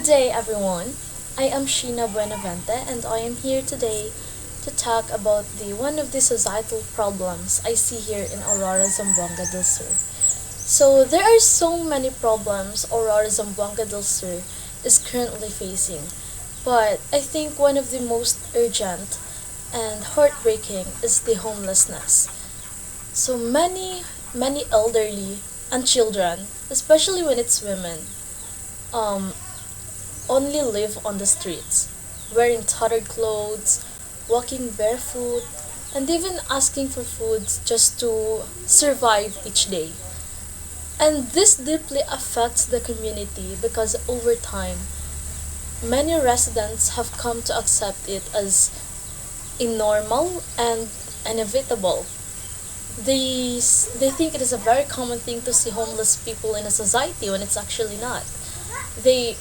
Good day, everyone. I am Sheena Buenavente, and I am here today to talk about the one of the societal problems I see here in Aurora, Zamboanga del Sur. So there are so many problems Aurora Zamboanga del Sur is currently facing, but I think one of the most urgent and heartbreaking is the homelessness. So many elderly and children, especially when it's women, um, only live on the streets, wearing tattered clothes, walking barefoot, and even asking for food just to survive each day. And this deeply affects the community because over time, many residents have come to accept it as normal and inevitable. They think it is a very common thing to see homeless people in a society when it's actually not. They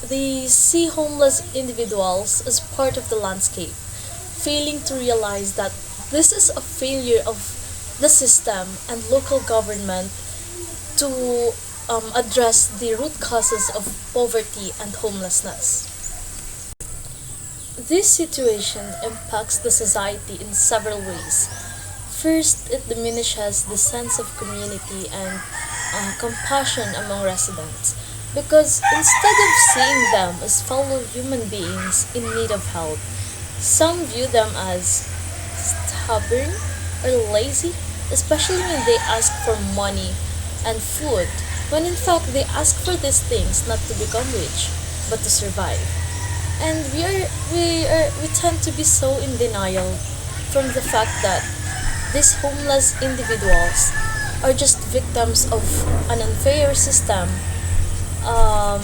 they see homeless individuals as part of the landscape, failing to realize that this is a failure of the system and local government to address the root causes of poverty and homelessness. This situation impacts the society in several ways. First, it diminishes the sense of community and compassion among residents because instead of seeing them as fellow human beings in need of help, some view them as stubborn or lazy, especially when they ask for money and food, when in fact they ask for these things not to become rich, but to survive. And we tend to be so in denial from the fact that these homeless individuals are just victims of an unfair system um,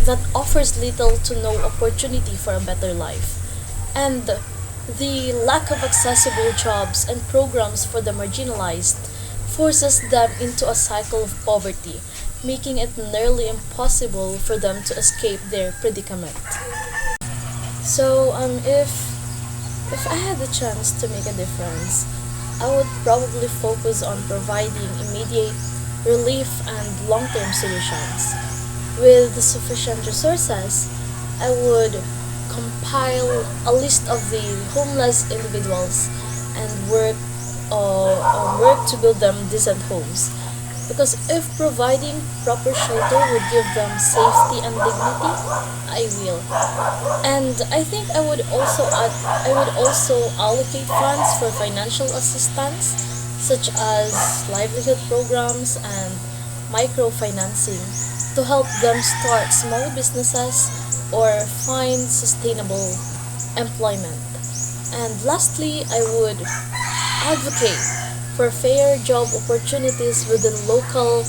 that offers little to no opportunity for a better life. And the lack of accessible jobs and programs for the marginalized forces them into a cycle of poverty, making it nearly impossible for them to escape their predicament. So, if I had the chance to make a difference, I would probably focus on providing immediate relief and long-term solutions. With sufficient resources, I would compile a list of the homeless individuals and work to build them decent homes. Because if providing proper shelter would give them safety and dignity, I will. And I think I would also allocate funds for financial assistance such as livelihood programs and microfinancing to help them start small businesses or find sustainable employment. And lastly, I would advocate for fair job opportunities within local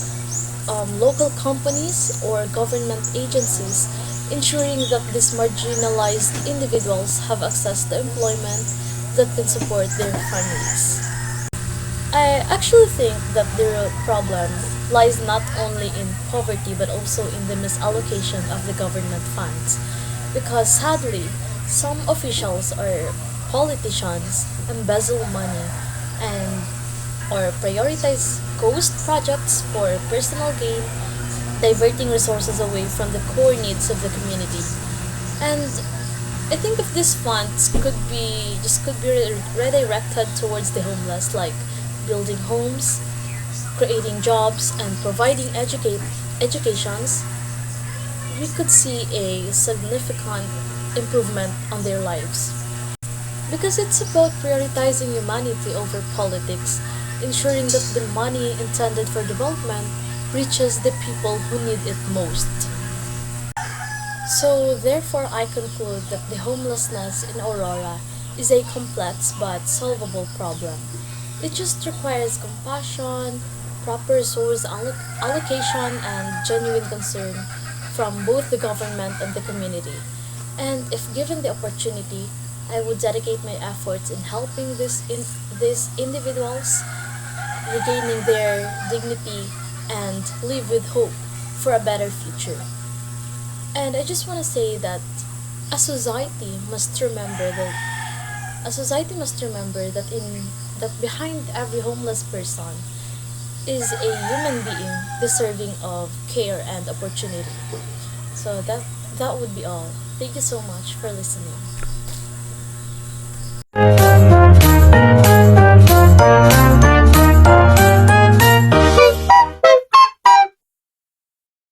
companies or government agencies, ensuring that these marginalized individuals have access to employment that can support their families. I actually think that the real problem lies not only in poverty but also in the misallocation of the government funds. Because sadly, some officials or politicians embezzle money and or prioritize ghost projects for personal gain, diverting resources away from the core needs of the community. And I think if these funds could be redirected towards the homeless, like building homes, creating jobs, and providing educations, we could see a significant improvement on their lives. Because it's about prioritizing humanity over politics, ensuring that the money intended for development reaches the people who need it most. So, therefore, I conclude that the homelessness in Aurora is a complex but solvable problem. It just requires compassion, proper allocation, and genuine concern from both the government and the community. And if given the opportunity, I would dedicate my efforts in helping these individuals regaining their dignity and live with hope for a better future. And I just want to say that a society must remember that a society must remember that behind every homeless person is a human being deserving of care and opportunity. So That would be all. Thank you so much for listening.